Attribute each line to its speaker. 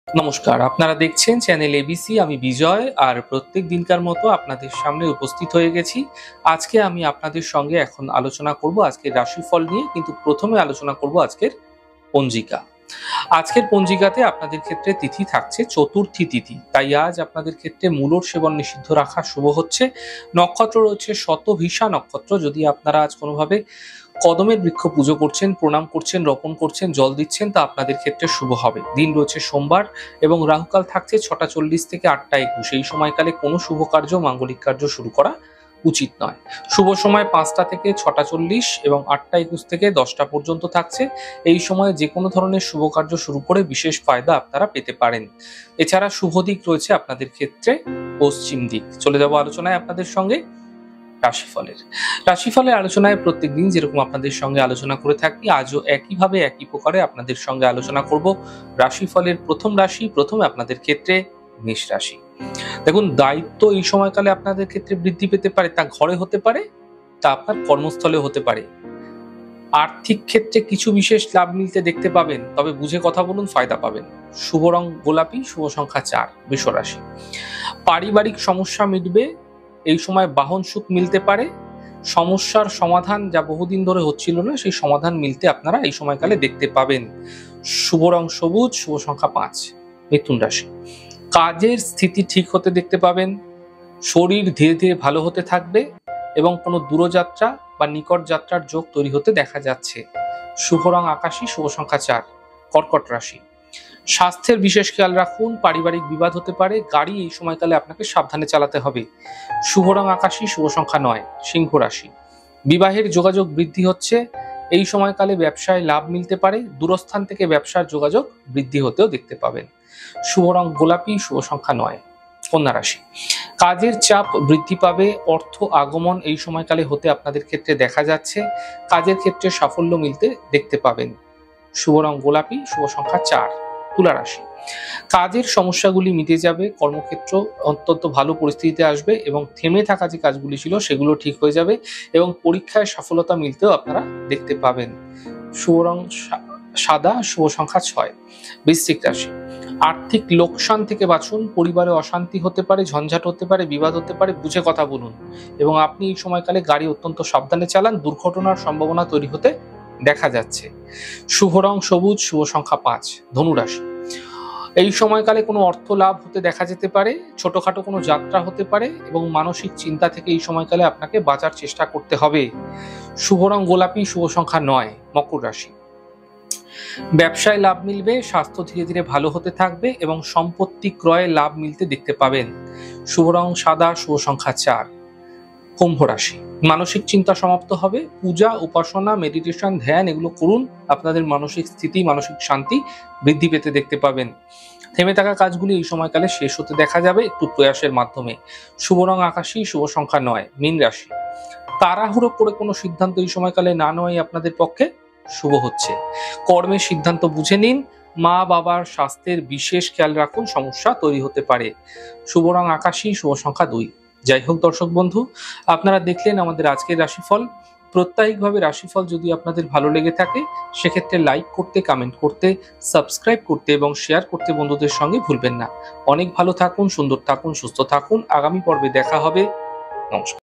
Speaker 1: নমস্কার, আপনারা দেখছেন চ্যানেল এবিসি। আমি বিজয়, আর প্রত্যেক দিনকার মতো আপনাদের সামনে উপস্থিত হয়ে গেছি। আজকে আমি আপনাদের সঙ্গে এখন আলোচনা করব আজকের রাশিফল নিয়ে, কিন্তু প্রথমে আলোচনা করব আজকের পঞ্জিকা। আজকের পঞ্জিকাতে আপনাদের ক্ষেত্রে তিথি থাকছে চতুর্থী তিথি, তাই আজ আপনাদের ক্ষেত্রে মূলর সেবন নিষিদ্ধ রাখা শুভ হচ্ছে। নক্ষত্র রয়েছে শতভিষা নক্ষত্র। যদি আপনারা আজ কোনোভাবে কদমের বৃক্ষ পুজো করছেন, প্রণাম করছেন, রোপণ করছেন, জল দিচ্ছেন, তা আপনাদের ক্ষেত্রে শুভ হবে। দিন রয়েছে সোমবার এবং রাহুকাল থাকছে 6টা 40 থেকে 8টা 21। এই সময়কালে কোনো শুভ কার্য, মাঙ্গলিক কার্য শুরু করা উচিত নয়। শুভ সময় 5টা থেকে 6টা 40 এবং 8টা 21 থেকে 10টা পর্যন্ত থাকছে। এই সময়ে যে কোনো ধরনের শুভ কার্য শুরু করে বিশেষ ফায়দা আপনারা পেতে পারেন। এছাড়া শুভ দিক রয়েছে আপনাদের ক্ষেত্রে পশ্চিম দিক। চলে যাব আলোচনায় আপনাদের সঙ্গে রাশিফলের আলোচনায় প্রত্যেকদিন যেরকম আপনাদের সঙ্গে আলোচনা করে থাকি, আজও একইভাবে একই প্রকারে আপনাদের সঙ্গে আলোচনা করব রাশিফলের প্রথম রাশি। প্রথমে আপনাদের ক্ষেত্রে মেষ রাশি। দেখুন, দায়িত্ব এই সময়কালে আপনাদের ক্ষেত্রে বৃদ্ধি পেতে পারে। তা ঘরে হতে পারে, তা আপনার কর্মস্থলে হতে পারে। আর্থিক ক্ষেত্রে কিছু বিশেষ লাভ মিলতে দেখতে পাবেন, তবে বুঝে কথা বলুন, ফায়দা পাবেন। শুভ রং গোলাপি, শুভ সংখ্যা 4। বৃষ রাশি। পারিবারিক সমস্যা মিটবে। এই সময় বাহন সুখ মিলতে পারে। সমস্যার সমাধান যা বহুদিন ধরে হচ্ছিল না, সেই সমাধান মিলতে আপনারা এই সময়কালে দেখতে পাবেন। শুভ রং সবুজ, শুভ সংখ্যা 5। মিথুন রাশি। কাজের স্থিতি ঠিক হতে দেখতে পাবেন। শরীর ধীরে ধীরে ভালো হতে থাকবে এবং কোনো দূরযাত্রা বা নিকট যাত্রার যোগ তৈরি হতে দেখা যাচ্ছে। শুভ রং আকাশী, শুভ সংখ্যা 4। কর্কট রাশি। স্বাস্থ্যের বিশেষ খেয়াল রাখুন। পারিবারিক বিবাদ হতে পারে। গাড়ি এই সময়কালে আপনাকে সাবধানে চালাতে হবে। শুভ রং আকাশী, শুভ সংখ্যা 9। সিংহ রাশি। বিবাহের যোগাযোগ বৃদ্ধি হচ্ছে। এই সময়কালে ব্যবসায় লাভ মিলতে পারে। দূরস্থান থেকে ব্যবসার যোগাযোগ বৃদ্ধি হতেও দেখতে পাবেন। শুভ রং গোলাপি, শুভ সংখ্যা 9। কন্যা রাশি। কাজের চাপ বৃদ্ধি পাবে। অর্থ আগমন এই সময়কালে হতে আপনাদের ক্ষেত্রে দেখা যাচ্ছে। কাজের ক্ষেত্রে সাফল্য মিলতে দেখতে পাবেন। শুভ রং গোলাপি, শুভ সংখ্যা 4। তুলা রাশি। কাজের সমস্যাগুলি মিটে যাবে। কর্মক্ষেত্র অত্যন্ত ভালো পরিস্থিতিতে আসবে এবং থেমে থাকা যে কাজগুলি ছিল সেগুলো ঠিক হয়ে যাবে এবং পরীক্ষায় সফলতা মিলতেও আপনারা দেখতে পাবেন। শুভ রং সাদা, শুভ সংখ্যা 6। বৃশ্চিক রাশি। আর্থিক লোকসান থেকে বাঁচুন। পরিবারে অশান্তি হতে পারে, ঝঞ্ঝাট হতে পারে, বিবাদ হতে পারে। বুঝে কথা বলুন এবং আপনি এই সময়কালে গাড়ি অত্যন্ত সাবধানে চালান। দুর্ঘটনার সম্ভাবনা তৈরি হতে দেখা যাচ্ছে। শুভ রং সবুজ, শুভ সংখ্যা 5। ধনু রাশি। এই সময়কালে কোনো অর্থ লাভ হতে দেখা যেতে পারে। ছোটখাটো কোনো যাত্রা হতে পারে এবং মানসিক চিন্তা থেকে এই সময়কালে আপনাকে বাঁচার চেষ্টা করতে হবে। শুভ রং গোলাপি, শুভ সংখ্যা 9। মকর রাশি। ব্যবসায় লাভ মিলবে। স্বাস্থ্য ধীরে ধীরে ভালো হতে থাকবে এবং সম্পত্তি ক্রয়ে লাভ মিলতে দেখতে পাবেন। শুভ রং সাদা, শুভ সংখ্যা 4। কুম্ভ রাশি। মানসিক চিন্তা সমাপ্ত হবে। পূজা, উপাসনা, মেডিটেশন, ধ্যান এগুলো করুন। আপনাদের মানসিক স্থিতি, মানসিক শান্তি বৃদ্ধি পেতে দেখতে পাবেন। থেমে থাকা কাজগুলি এই সময়কালে শেষ হতে দেখা যাবে একটু প্রয়াসের মাধ্যমে। শুভ রং আকাশী, শুভ সংখ্যা 9। মীন রাশি। তাড়াহুড়ো করে কোনো সিদ্ধান্ত এই সময়কালে না নেওয়াই আপনাদের পক্ষে শুভ হচ্ছে। কর্মের সিদ্ধান্ত বুঝে নিন। মা বাবার স্বাস্থ্যের বিশেষ খেয়াল রাখুন, সমস্যা তৈরি হতে পারে। শুভ রং আকাশী, শুভ সংখ্যা 2। যাই হোক দর্শক বন্ধু, আপনারা দেখলেন আমাদের আজকের রাশিফল। প্রত্যায়িকভাবে রাশিফল যদি আপনাদের ভালো লেগে থাকে, সেক্ষেত্রে লাইক করতে, কমেন্ট করতে, সাবস্ক্রাইব করতে এবং শেয়ার করতে বন্ধুদের সঙ্গে ভুলবেন না। অনেক ভালো থাকুন, সুন্দর থাকুন, সুস্থ থাকুন। আগামী পর্বে দেখা হবে। নমস্কার।